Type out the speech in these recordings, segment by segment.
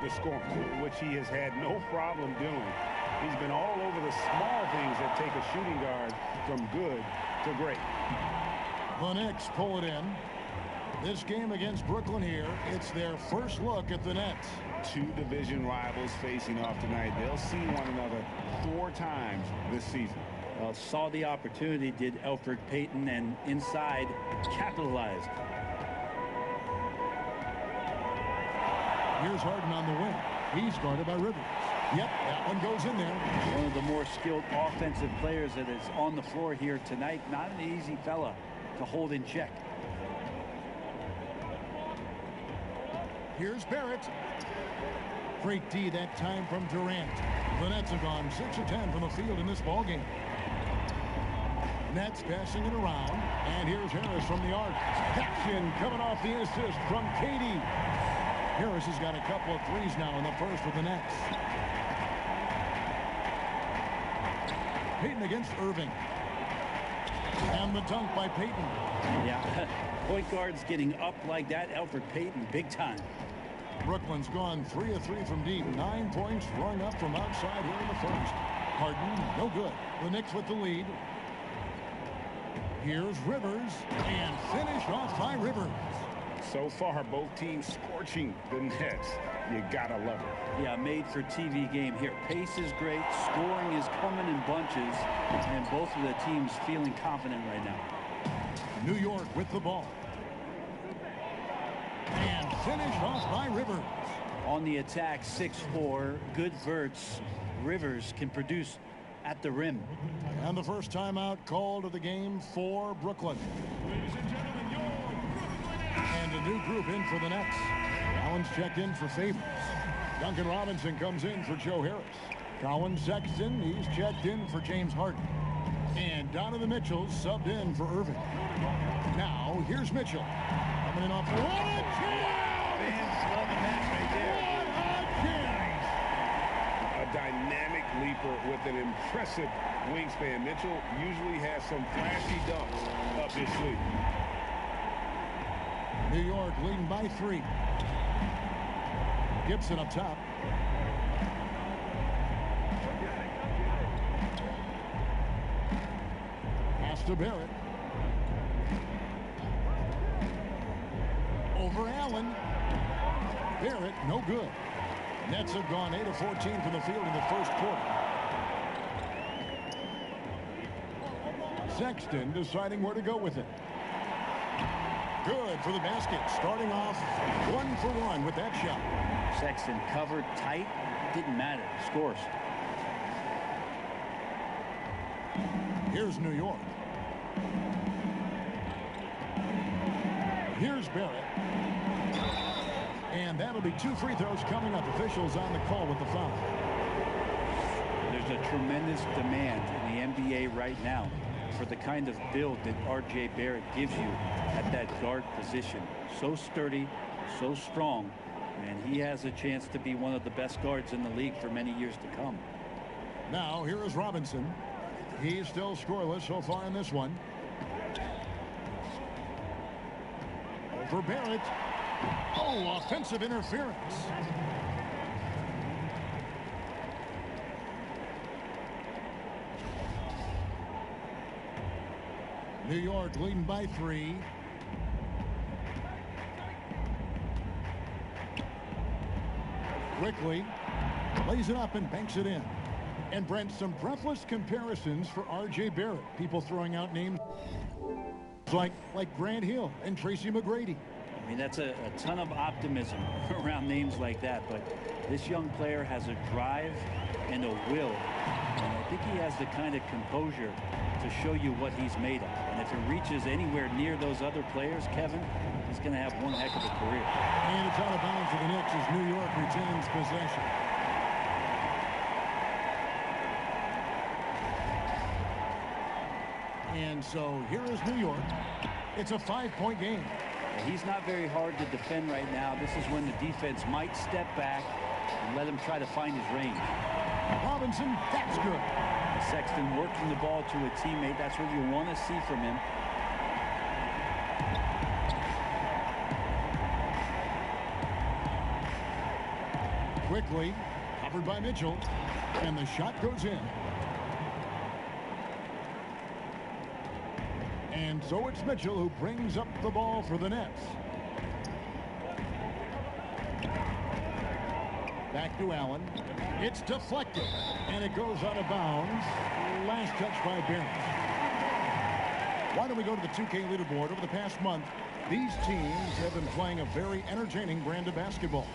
the scoring, which he has had no problem doing. He's been all over the small things that take a shooting guard from good to great. The Knicks pull it in. This game against Brooklyn here, it's their first look at the Nets. Two division rivals facing off tonight. They'll see one another 4 times this season. Well, saw the opportunity, did Elfrid Payton, and inside capitalized. Here's Harden on the wing. He's guarded by Rivers. Yep, that one goes in there. One of the more skilled offensive players that is on the floor here tonight. Not an easy fella to hold in check. Here's Barrett. Great D that time from Durant. The Nets have gone 6 of 10 from the field in this ballgame. Nets passing it around. And here's Harris from the arc. Jackson coming off the assist from KD. Harris has got a couple of threes now in the first with the Nets. Payton against Irving. And the dunk by Payton. Yeah, point guards getting up like that. Elfrid Payton, big time. Brooklyn's gone 3 of 3 from deep. 9 points throwing up from outside here in the first. Harden, no good. The Knicks with the lead. Here's Rivers. And finished off by Rivers. So far, both teams scorching the Nets. You gotta love it. Yeah, made for TV game here. Pace is great. Scoring is coming in bunches. And both of the teams feeling confident right now. New York with the ball. And finished off by Rivers. On the attack, 6'4", good verts. Rivers can produce at the rim. And the first timeout called of the game for Brooklyn. Ladies and gentlemen, your Brooklyn Nets. And a new group in for the Nets. Collins checked in for Favors. Duncan Robinson comes in for Joe Harris. Colin Sexton, he's checked in for James Harden. And Donovan Mitchell subbed in for Irving. Now, here's Mitchell. Coming in off the... What a jam! Fans love the match right there. What a jam! A dynamic leaper with an impressive wingspan. Mitchell usually has some flashy dunks up his sleeve. New York leading by 3. Gibson up top. Pass to Barrett. Over Allen. Barrett, no good. Nets have gone 8 of 14 from the field in the first quarter. Sexton deciding where to go with it. Good for the basket. Starting off 1 for 1 with that shot. Sexton covered tight. Didn't matter. Scores. Here's New York. Here's Barrett. And that'll be 2 free throws coming up. Officials on the call with the foul. There's a tremendous demand in the NBA right now for the kind of build that R.J. Barrett gives you at that guard position. So sturdy, so strong, and he has a chance to be one of the best guards in the league for many years to come. Now, here is Robinson. He's still scoreless so far in this one. Over Barrett. Oh, offensive interference. New York leading by 3. Quickly lays it up and banks it in. And Brent, some breathless comparisons for R.J. Barrett. People throwing out names like Grant Hill and Tracy McGrady. I mean, that's a ton of optimism around names like that, but this young player has a drive and a will, and I think he has the kind of composure to show you what he's made of. And if it reaches anywhere near those other players, Kevin, he's going to have one heck of a career. And it's out of bounds for the Knicks as New York retains possession. And so here is New York. It's a 5-point game. He's not very hard to defend right now. This is when the defense might step back and let him try to find his range. Robinson, that's good. Sexton working the ball to a teammate. That's what you want to see from him. Quickly, covered by Mitchell, and the shot goes in. And so it's Mitchell who brings up the ball for the Nets. Back to Allen. It's deflected, and it goes out of bounds. Last touch by Barrett. Why don't we go to the 2K leaderboard? Over the past month, these teams have been playing a very entertaining brand of basketball.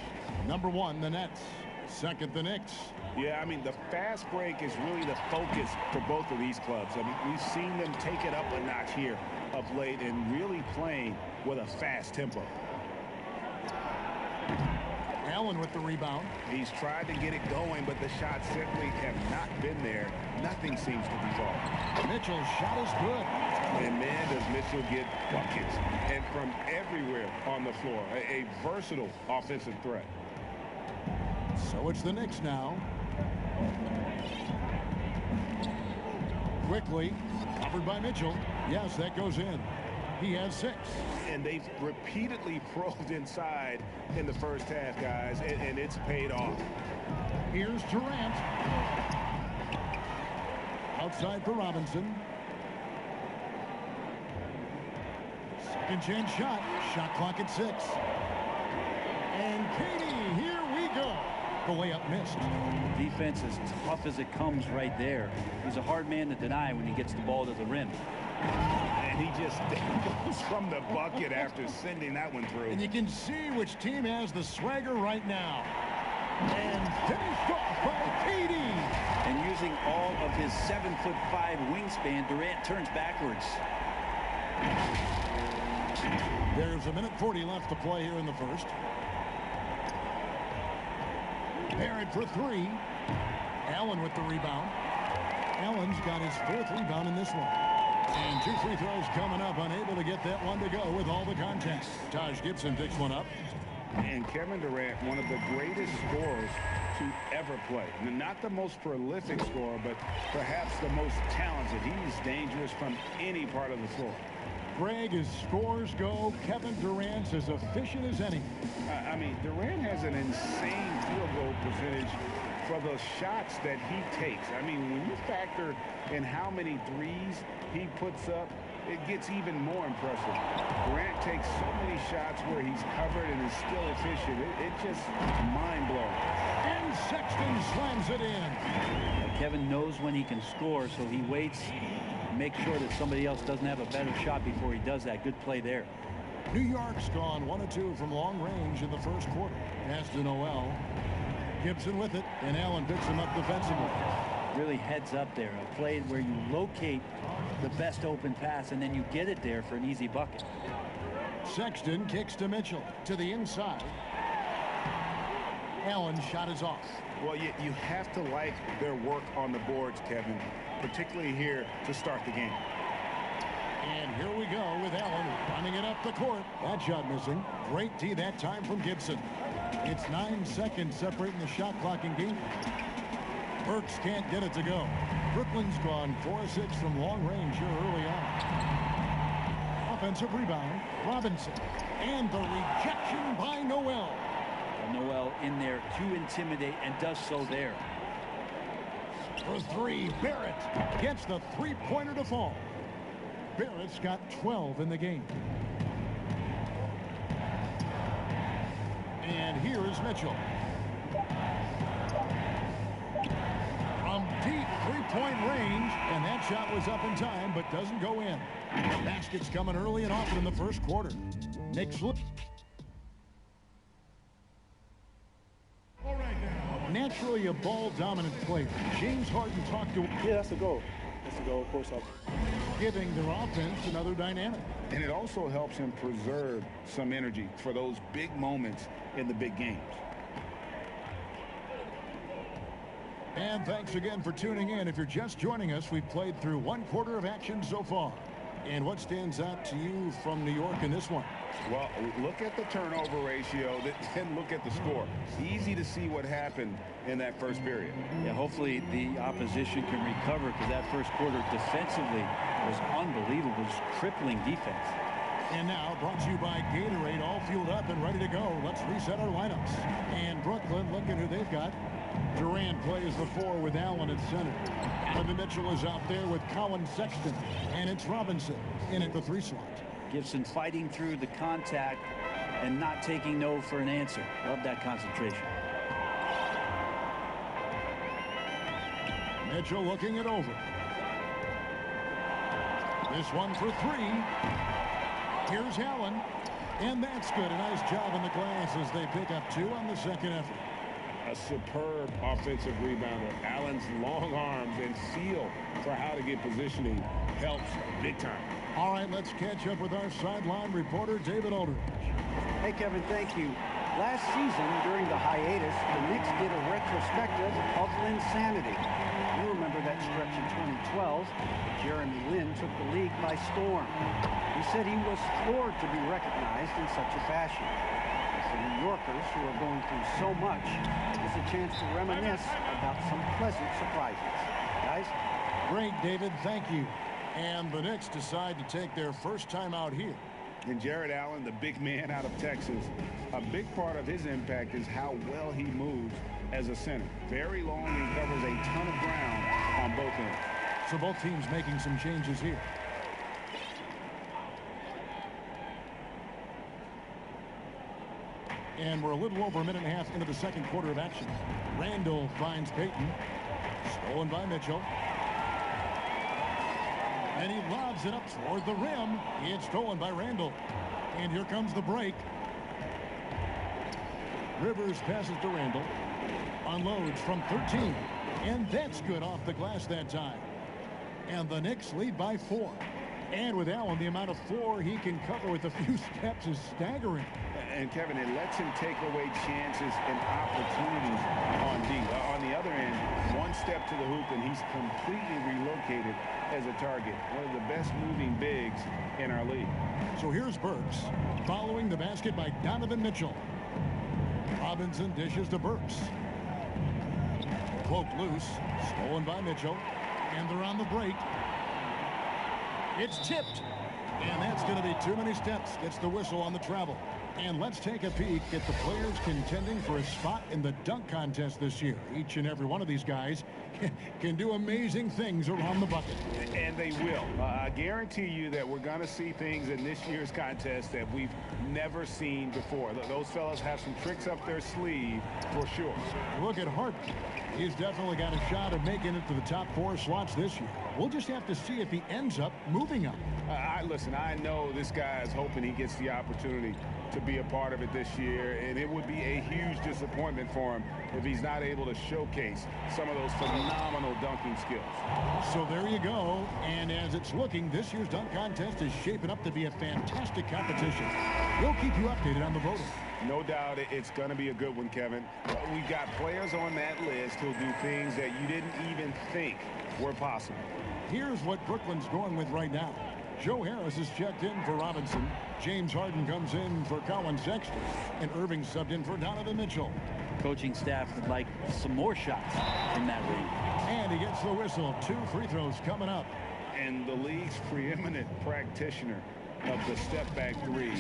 Number 1, the Nets. Second, the Knicks. Yeah, I mean, the fast break is really the focus for both of these clubs. I mean, we've seen them take it up a notch here of late and really playing with a fast tempo. Allen with the rebound. He's tried to get it going, but the shots simply have not been there. Nothing seems to be falling. Mitchell's shot is good. And man, does Mitchell get buckets. And from everywhere on the floor. A versatile offensive threat. So it's the Knicks now. Quickly, covered by Mitchell. Yes, that goes in. He has 6. And they've repeatedly probed inside in the first half, guys, and it's paid off. Here's Durant. Outside for Robinson. Second chance shot. Shot clock at 6. And Katie, here we go. The layup missed. Defense as tough as it comes right there. He's a hard man to deny when he gets the ball to the rim. And he just goes from the bucket after sending that one through. And you can see which team has the swagger right now. And finished off by KD. And using all of his 7'5" wingspan, Durant turns backwards. There's a minute 40 left to play here in the first. Barrett for 3. Allen with the rebound. Allen's got his 4th rebound in this one. And 2 free throws coming up, unable to get that one to go with all the contact. Taj Gibson picks one up. And Kevin Durant, one of the greatest scorers to ever play. Not the most prolific scorer, but perhaps the most talented. He's dangerous from any part of the floor. Greg, as scores go, Kevin Durant's as efficient as any. I mean, Durant has an insane field goal percentage for the shots that he takes. I mean, when you factor in how many threes he puts up, it gets even more impressive. Durant takes so many shots where he's covered and is still efficient. It's just mind-blowing. And Sexton slams it in. Kevin knows when he can score, so he waits, make sure that somebody else doesn't have a better shot before he does that. Good play there. New York's gone 1 of 2 from long range in the first quarter. Pass to Noel. Gibson with it, and Allen picks him up defensively. Really heads up there. A play where you locate the best open pass, and then you get it there for an easy bucket. Sexton kicks to Mitchell to the inside. Allen's shot is off. Well, you have to like their work on the boards, Kevin, particularly here to start the game. And here we go with Allen running it up the court. That shot missing. Great D that time from Gibson. It's 9 seconds separating the shot clock and game. Burks can't get it to go. Brooklyn's gone 4 of 6 from long range here early on. Offensive rebound, Robinson. And the rejection by Noel. Noel in there to intimidate and does so there. For 3, Barrett gets the three-pointer to fall. Barrett's got 12 in the game. And here is Mitchell. From deep three-point range, and that shot was up in time, but doesn't go in. The basket's coming early and often in the first quarter. Knicks look. Naturally a ball-dominant player. James Harden talked to... Yeah, that's the goal. That's the goal, of course. Giving their offense another dynamic. And it also helps him preserve some energy for those big moments in the big games. And thanks again for tuning in. If you're just joining us, we've played through 1 quarter of action so far. And what stands out to you from New York in this one? Well, look at the turnover ratio, then look at the score. Easy to see what happened in that first period. Yeah, hopefully the opposition can recover, because that first quarter defensively was unbelievable. Just crippling defense. And now brought to you by Gatorade, all fueled up and ready to go. Let's reset our lineups. And Brooklyn, look at who they've got. Durant plays the 4 with Allen at center. Donovan Mitchell is out there with Colin Sexton. And it's Robinson in at the 3 slot. Gibson fighting through the contact and not taking no for an answer. Love that concentration. Mitchell looking it over. This one for 3. Here's Allen. And that's good. A nice job in the glass as they pick up 2 on the second effort. A superb offensive rebounder. Allen's long arms and feel for how to get positioning helps big time. All right, let's catch up with our sideline reporter, David Aldridge. Hey, Kevin, thank you. Last season, during the hiatus, the Knicks did a retrospective of insanity. You remember that stretch in 2012. Jeremy Lin took the league by storm. He said he was floored to be recognized in such a fashion. As the New Yorkers, who are going through so much, is a chance to reminisce about some pleasant surprises. Guys? Great, David. Thank you. And the Knicks decide to take their first time out here. And Jared Allen, the big man out of Texas, a big part of his impact is how well he moves as a center. Very long and covers a ton of ground on both ends. So both teams making some changes here. And we're a little over a minute and a half into the second quarter of action. Randall finds Payton. Stolen by Mitchell. And he lobs it up toward the rim. It's stolen by Randall. And here comes the break. Rivers passes to Randall. Unloads from 13. And that's good off the glass that time. And the Knicks lead by 4. And with Allen, the amount of floor he can cover with a few steps is staggering. And Kevin, it lets him take away chances and opportunities on D. On the other end, one step to the hoop and he's completely relocated as a target. One of the best moving bigs in our league. So here's Burks following the basket by Donovan Mitchell. Robinson dishes to Burks. Poked loose, stolen by Mitchell. And they're on the break. It's tipped. And that's going to be too many steps. Gets the whistle on the travel. And let's take a peek at the players contending for a spot in the dunk contest this year. Each and every one of these guys can do amazing things around the bucket. And they will. I guarantee you that we're going to see things in this year's contest that we've never seen before. Those fellas have some tricks up their sleeve for sure. Look at Harden. He's definitely got a shot of making it to the top 4 slots this year. We'll just have to see if he ends up moving up. Listen, I know this guy is hoping he gets the opportunity to be a part of it this year, and it would be a huge disappointment for him if he's not able to showcase some of those phenomenal dunking skills. So there you go. And as it's looking, this year's dunk contest is shaping up to be a fantastic competition. We'll keep you updated on the voting. No doubt it's going to be a good one, Kevin. We've got players on that list who'll do things that you didn't even think were possible. Here's what Brooklyn's going with right now. Joe Harris is checked in for Robinson. James Harden comes in for Colin Sexton. And Irving subbed in for Donovan Mitchell. Coaching staff would like some more shots from that range. And he gets the whistle. 2 free throws coming up. And the league's preeminent practitioner of the step-back 3,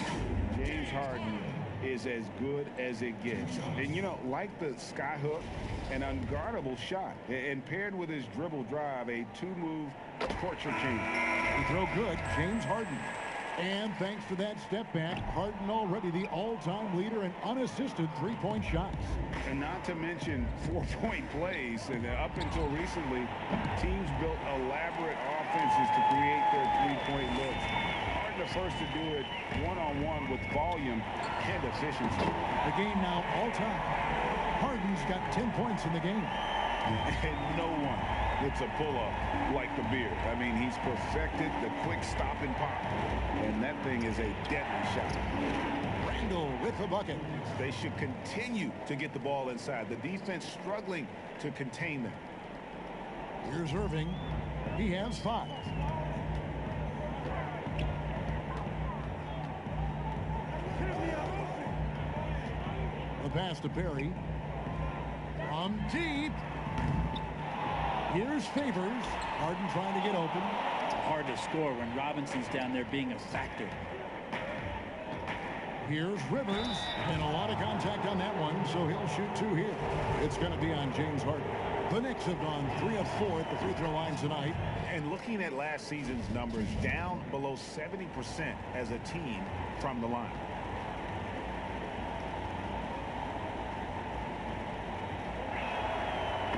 James Harden, is as good as it gets. And, you know, like the skyhook, an unguardable shot. And paired with his dribble drive, a 2-move torture chamber. He throw good, James Harden. And thanks to that step back, Harden already the all-time leader in unassisted 3-point shots. And not to mention 4-point plays. And up until recently, teams built elaborate offenses to create their 3-point looks. Harden the first to do it one-on-one with volume and efficiency. The game now all-time. Harden's got 10 points in the game. And no one gets a pull-up like the Beard. I mean, he's perfected the quick stop and pop. And that thing is a deadly shot. Randall with the bucket. They should continue to get the ball inside. The defense struggling to contain them. Here's Irving. He has 5. The pass to Perry. From deep. Here's Favors. Harden trying to get open. Hard to score when Robinson's down there being a factor. Here's Rivers, and a lot of contact on that one, so he'll shoot 2 here. It's going to be on James Harden. The Knicks have gone 3 of 4 at the free throw line tonight. And looking at last season's numbers, down below 70% as a team from the line.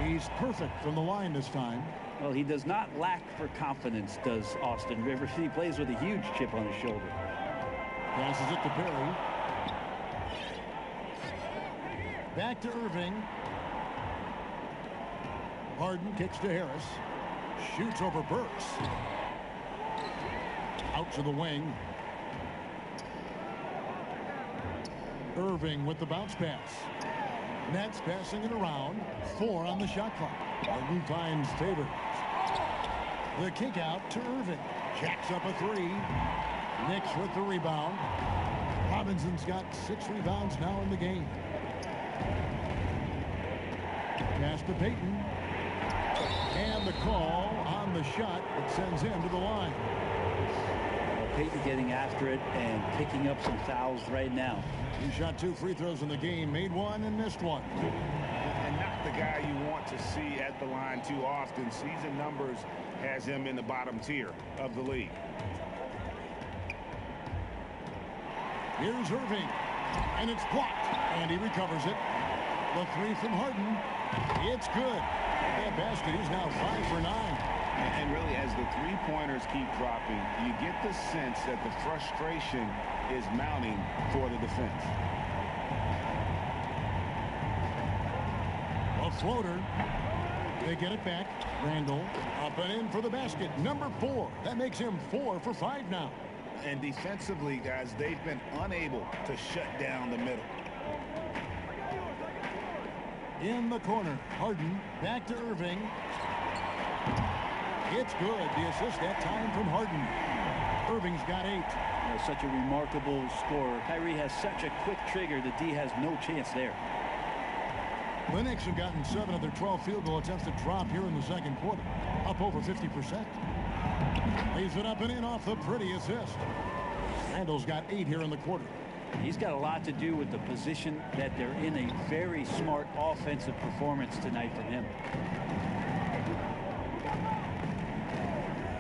He's perfect from the line this time. Well, he does not lack for confidence, does Austin Rivers. He plays with a huge chip on his shoulder. Passes it to Perry. Back to Irving. Harden kicks to Harris. Shoots over Burks. Out to the wing. Irving with the bounce pass. Nets passing it around. 4 on the shot clock. Harden finds Favors. The kick out to Irving. Jacks up a 3. Knicks with the rebound. Robinson's got 6 rebounds now in the game. Pass to Payton. And the call on the shot that sends him to the line. Payton getting after it and picking up some fouls right now. He shot 2 free throws in the game, made 1 and missed 1. And not the guy you want to see at the line too often. Season numbers has him in the bottom tier of the league. Here's Irving, and it's blocked, and he recovers it. The 3 from Harden. It's good. That basket, he's now 5 for 9. And really, as the three-pointers keep dropping, you get the sense that the frustration is mounting for the defense. A floater. They get it back. Randall up and in for the basket. Number 4. That makes him 4 for 5 now. And defensively, guys, they've been unable to shut down the middle. In the corner, Harden back to Irving. It's good. The assist that time from Harden. Irving's got 8. Such a remarkable scorer. Kyrie has such a quick trigger that D has no chance there. The Knicks have gotten 7 of their 12 field goal attempts to drop here in the second quarter. Up over 50%. Lays it up and in off the pretty assist. Randall's got 8 here in the quarter. He's got a lot to do with the position that they're in. A very smart offensive performance tonight from him.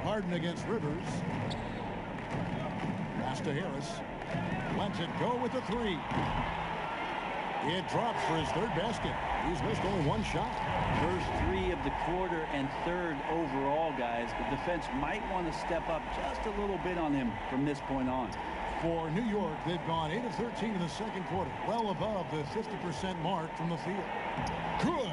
Harden against Rivers. Pass to Harris. Lets it go with the 3. It drops for his 3rd basket. He's missed only 1 shot. First 3 of the quarter and 3rd overall, guys. The defense might want to step up just a little bit on him from this point on. For New York, they've gone 8 of 13 in the second quarter, well above the 50% mark from the field. Good.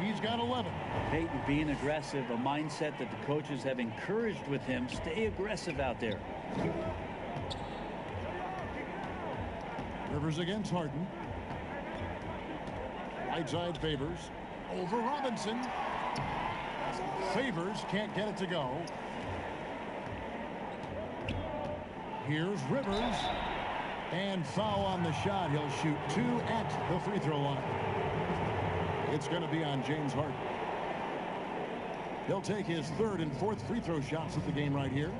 He's got 11. Payton being aggressive, a mindset that the coaches have encouraged with him. Stay aggressive out there. Rivers against Harden. Right side Favors. Over Robinson. Favors can't get it to go. Here's Rivers. And foul on the shot. He'll shoot 2 at the free throw line. It's going to be on James Harden. He'll take his 3rd and 4th free throw shots of the game right here.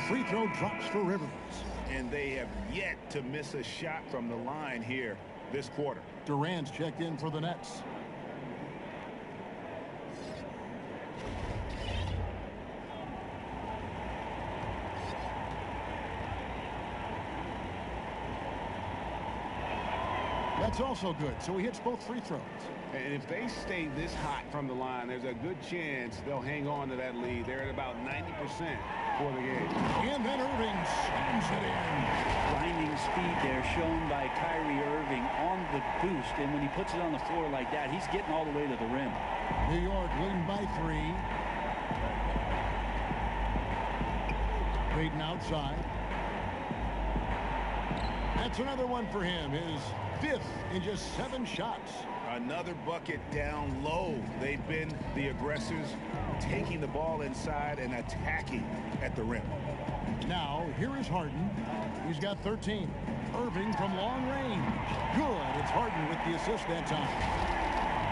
Free throw drops for Rivers. And they have yet to miss a shot from the line here this quarter. Durant's checked in for the Nets. That's also good, so he hits both free throws. And if they stay this hot from the line, there's a good chance they'll hang on to that lead. They're at about 90% for the game. And then Irving slams it in. Blinding speed there shown by Kyrie Irving on the boost. And when he puts it on the floor like that, he's getting all the way to the rim. New York leading by 3. Payton outside. That's another one for him. His 5th in just 7 shots. Another bucket down low. They've been the aggressors, taking the ball inside and attacking at the rim. Now, here is Harden. He's got 13. Irving from long range. Good. It's Harden with the assist that time.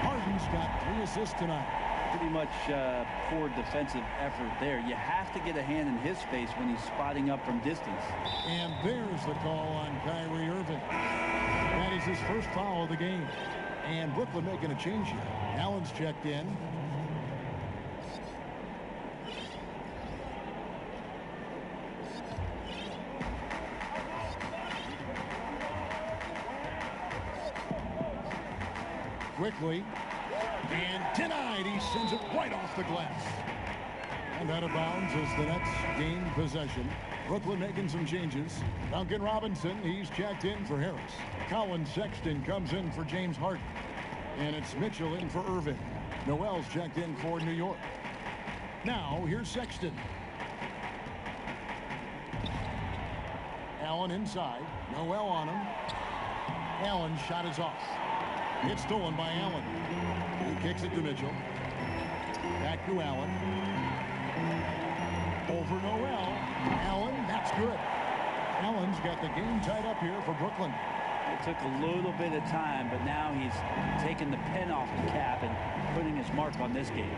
Harden's got 3 assists tonight. Pretty much poor defensive effort there. You have to get a hand in his face when he's spotting up from distance. And there's the call on Kyrie Irving. That is his first foul of the game. And Brooklyn making a change here. Allen's checked in. Quickly. And denied. He sends it right off the glass. And out of bounds as the Nets gain possession. Brooklyn making some changes. Duncan Robinson, he's checked in for Harris. Colin Sexton comes in for James Harden. And it's Mitchell in for Irving. Noel's checked in for New York. Now, here's Sexton. Allen inside. Noel on him. Allen's shot is off. It's stolen by Allen. He kicks it to Mitchell. Back to Allen. Over Noel. Allen, that's good. Allen's got the game tied up here for Brooklyn. It took a little bit of time, but now he's taking the pen off the cap and putting his mark on this game.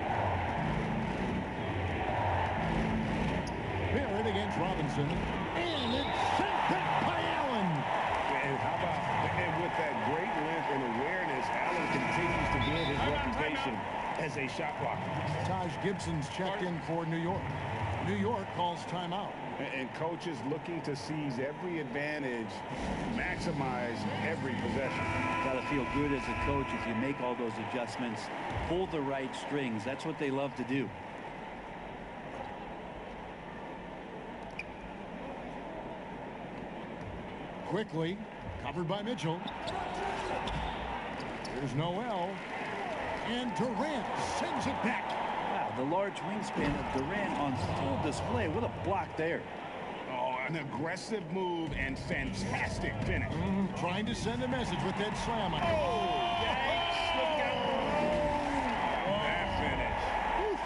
Barrett against Robinson. And it's sent back by Allen. And how about, and with that great length and awareness, Allen continues to build his reputation as a shot blocker. Taj Gibson's checked in for New York. New York calls timeout. And coaches looking to seize every advantage, maximize every possession. Got to feel good as a coach if you make all those adjustments, pull the right strings. That's what they love to do. Quickly, covered by Mitchell. There's Noel. And Durant sends it back. Wow, the large wingspan of Durant on full display. What a block there. Oh, an aggressive move and fantastic finish. Trying to send a message with that slam. Oh, yikes. Look out. That finish. Whew.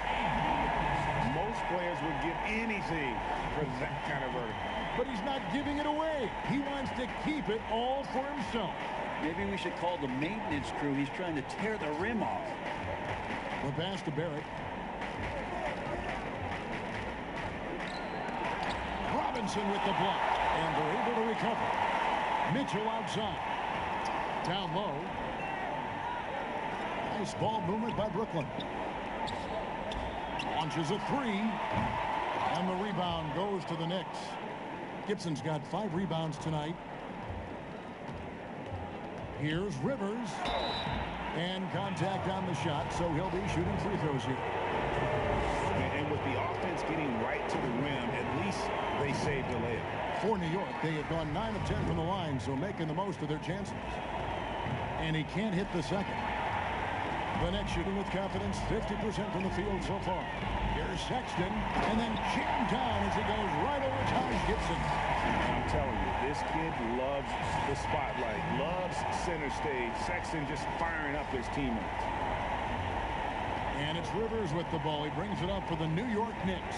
Most players would give anything for that kind of vertical. But he's not giving it away. He wants to keep it all for himself. Maybe we should call the maintenance crew. He's trying to tear the rim off. The pass to Barrett. Robinson with the block. And they're able to recover. Mitchell outside. Down low. Nice ball movement by Brooklyn. Launches a three. And the rebound goes to the Knicks. Gibson's got 5 rebounds tonight. Here's Rivers. And contact on the shot, so he'll be shooting free throws here. And with the offense getting right to the rim, at least they saved the layup. For New York, they have gone 9 of 10 from the line, so making the most of their chances. And he can't hit the second. The Nets shooting with confidence, 50% from the field so far. Here's Sexton, and then jammed down as he goes right over Taj Gibson. I'm telling you, this kid loves the spotlight, loves center stage. Sexton just firing up his teammates. And it's Rivers with the ball. He brings it up for the New York Knicks.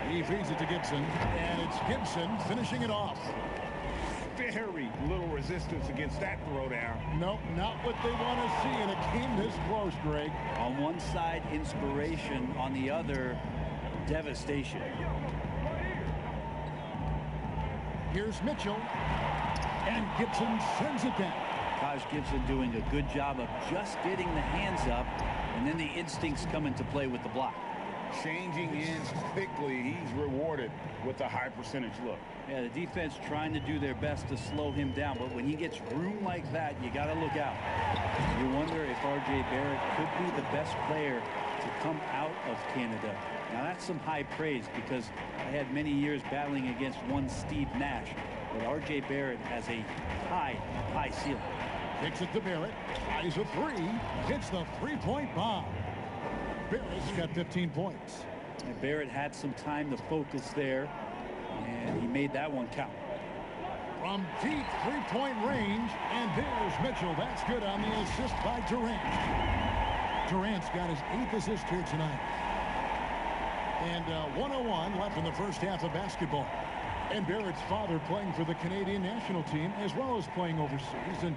He feeds it to Gibson, and it's Gibson finishing it off. Very little resistance against that throwdown. Nope, not what they want to see in a game this close, Greg. On one side, inspiration. On the other, devastation. Here's Mitchell. And Gibson sends it back. Taj Gibson doing a good job of just getting the hands up, and then the instincts come into play with the block. Changing ends quickly. He's rewarded with a high percentage look. Yeah, the defense trying to do their best to slow him down, but when he gets room like that, you got to look out. You wonder if R.J. Barrett could be the best player to come out of Canada. Now, that's some high praise because I had many years battling against one Steve Nash, but R.J. Barrett has a high ceiling. Kicks it to Barrett. Eyes a three. Hits the three-point bomb. Barrett's got 15 points. And Barrett had some time to focus there, and he made that one count. From deep three-point range, and there's Mitchell. That's good on the assist by Durant. Durant's got his 8th assist here tonight. And 1:01 left in the first half of basketball. And Barrett's father playing for the Canadian national team as well as playing overseas. And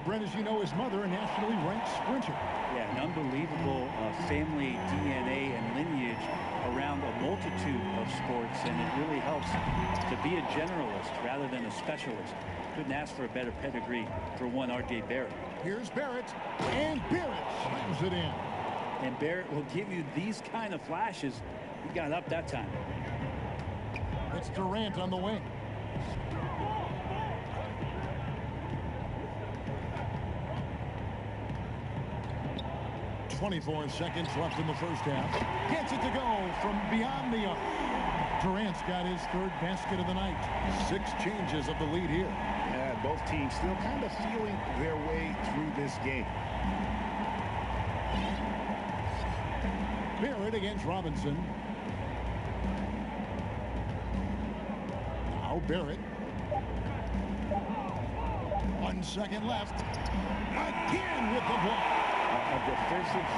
Brent, as you know, his mother, a nationally ranked sprinter. Yeah, an unbelievable family DNA and lineage around a multitude of sports, and it really helps to be a generalist rather than a specialist. Couldn't ask for a better pedigree for one R.J. Barrett. Here's Barrett, and Barrett slams it in. And Barrett will give you these kind of flashes. He got up that time. It's Durant on the wing. .24 seconds left in the first half. Gets it to go from beyond the arc. Durant's got his third basket of the night. 6 changes of the lead here. Yeah, both teams still kind of feeling their way through this game. Barrett against Robinson. Now Barrett. 1 second left. Again with the block. A defensive.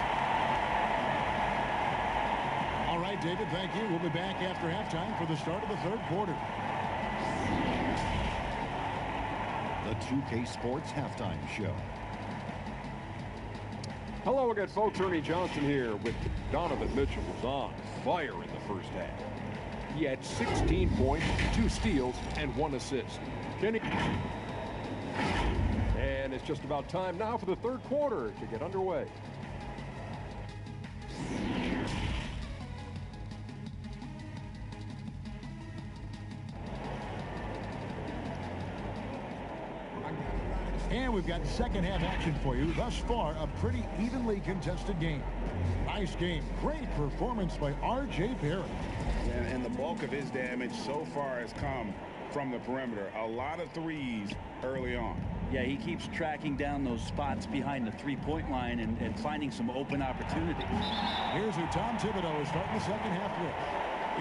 All right, David, thank you. We'll be back after halftime for the start of the third quarter. The 2K Sports Halftime Show. Hello again, folks. Ernie Johnson here with Donovan Mitchell was on fire in the first half. He had 16 points, 2 steals, and 1 assist. And it's just about time now for the third quarter to get underway. And we've got second half action for you. Thus far, a pretty evenly contested game. Nice game. Great performance by R.J. Barrett. And the bulk of his damage so far has come from the perimeter. A lot of threes early on. Yeah, he keeps tracking down those spots behind the three-point line and finding some open opportunities. Here's who Tom Thibodeau is starting the second half with.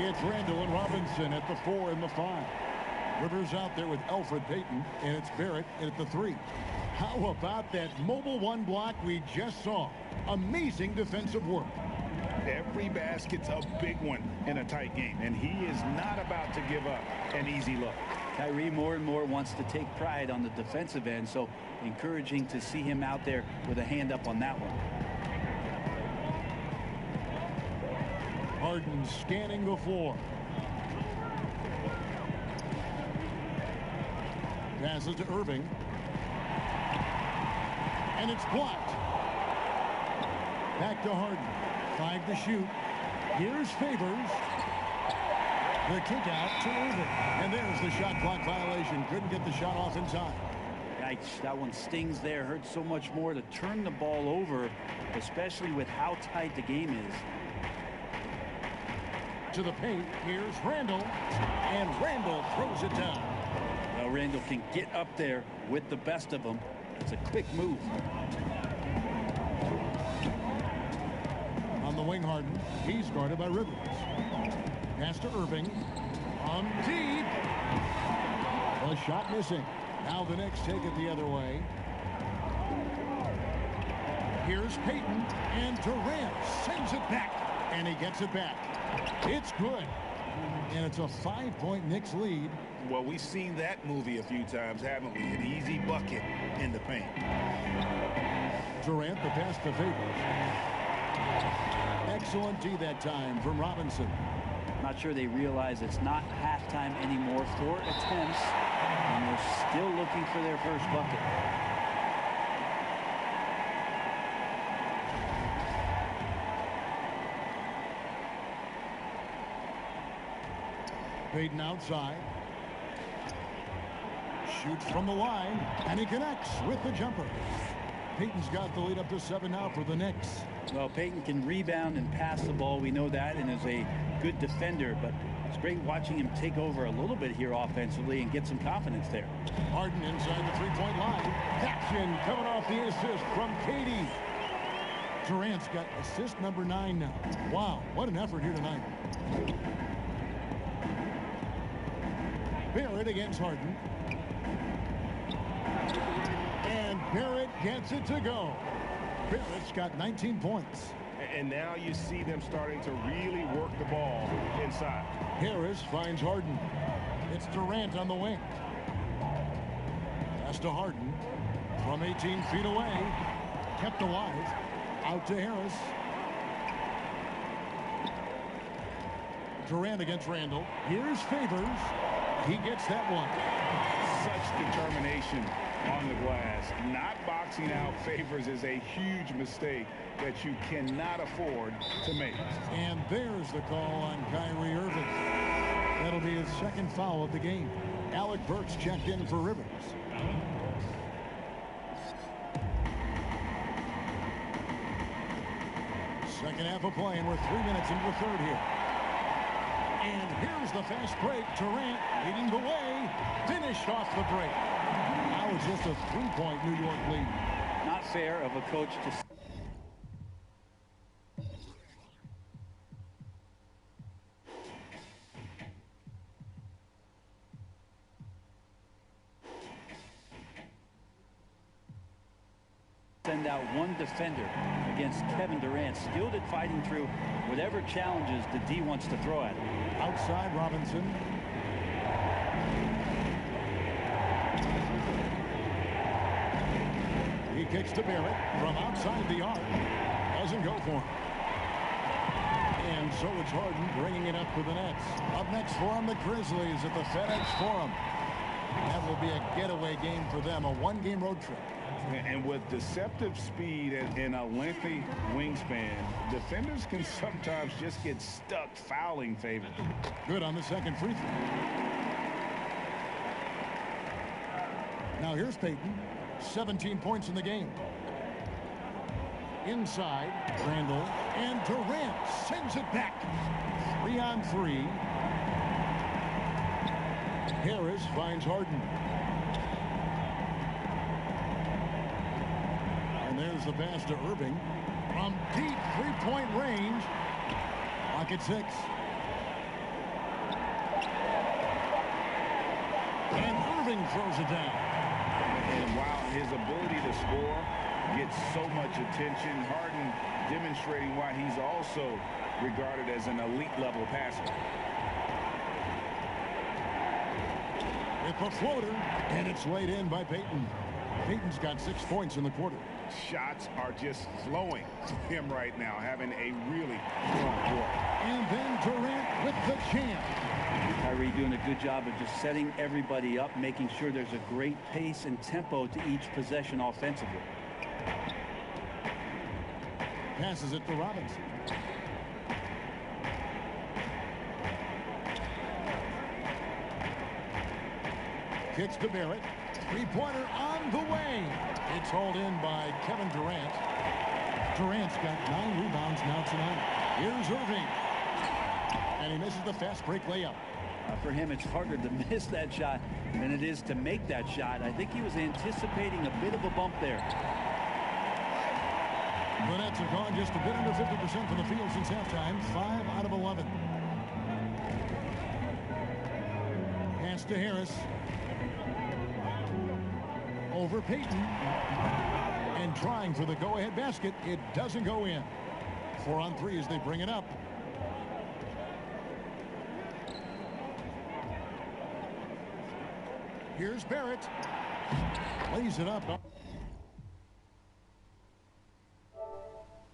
It's Randall and Robinson at the 4 and the 5. Rivers out there with Elfrid Payton, and it's Barrett at the 3. How about that mobile 1 block we just saw? Amazing defensive work. Every basket's a big one in a tight game, and he is not about to give up an easy look. Kyrie more and more wants to take pride on the defensive end, so encouraging to see him out there with a hand up on that one. Harden scanning the floor. Passes to Irving. And it's blocked. Back to Harden. 5 to shoot. Here's Favors. The kick out to Irving. And there's the shot clock violation. Couldn't get the shot off in time. Yikes, that one stings there. Hurts so much more to turn the ball over, especially with how tight the game is. To the paint. Here's Randall. And Randall throws it down. Well, Randall can get up there with the best of them. It's a quick move. On the wing, Harden. He's guarded by Rivers. Pass to Irving. On deep. The shot missing. Now the Knicks take it the other way. Here's Payton. And Durant sends it back. And he gets it back. It's good. And it's a 5-point Knicks lead. Well, we've seen that movie a few times, haven't we? An easy bucket in the paint. Durant, the pass to Favors. Excellent D that time from Robinson. Not sure they realize it's not halftime anymore. 4 attempts, and they're still looking for their first bucket. Payton outside. Shoots from the line, and he connects with the jumper. Payton's got the lead up to 7 now for the Knicks. Well, Payton can rebound and pass the ball. We know that, and is a good defender, but it's great watching him take over a little bit here offensively and get some confidence there. Harden inside the 3-point line. Action coming off the assist from KD. Durant's got assist number 9 now. Wow, what an effort here tonight. Barrett against Harden. And Barrett gets it to go. Barrett's got 19 points. And now you see them starting to really work the ball inside. Harris finds Harden. It's Durant on the wing. Pass to Harden from 18 feet away. Kept alive. Out to Harris. Durant against Randall. Here's Favors. He gets that one. Such determination on the glass. Not boxing out Favors is a huge mistake that you cannot afford to make. And there's the call on Kyrie Irving. That'll be his second foul of the game. Alec Burks checked in for Rivers. Second half of play, and we're 3 minutes into the third here. And here's the fast break. Durant leading the way. Finished off the break. Now it's just a 3-point New York lead. Not fair of a coach to send out one defender against Kevin Durant, skilled at fighting through whatever challenges the D wants to throw at him. Outside Robinson. He kicks to Barrett from outside the arc. Doesn't go for him. And so it's Harden bringing it up for the Nets. Up next for him, the Grizzlies at the FedEx Forum. That will be a getaway game for them, a one-game road trip. And with deceptive speed and a lengthy wingspan, defenders can sometimes just get stuck fouling Favors. Good on the second free throw. Now here's Payton. 17 points in the game. Inside, Randall, and Durant sends it back. 3-on-3. Harris finds Harden. And there's the pass to Irving. From deep three-point range. Clock at 6. And Irving throws it down. And while his ability to score gets so much attention, Harden demonstrating why he's also regarded as an elite level passer. With the floater, and it's laid in by Payton. Payton's got 6 points in the quarter. Shots are just flowing to him right now, having a really strong quarter. And then Durant with the jam. Kyrie doing a good job of just setting everybody up, making sure there's a great pace and tempo to each possession offensively. Passes it to Robinson. Kicks to Barrett. Three-pointer on the way. It's hauled in by Kevin Durant. Durant's got 9 rebounds now tonight. Here's Irving. And he misses the fast break layup. For him, it's harder to miss that shot than it is to make that shot. I think he was anticipating a bit of a bump there. The Nets have gone just a bit under 50% from the field since halftime. 5 out of 11. Pass to Harris. Over Payton. And trying for the go-ahead basket. It doesn't go in. 4-on-3 as they bring it up. Here's Barrett. Lays it up.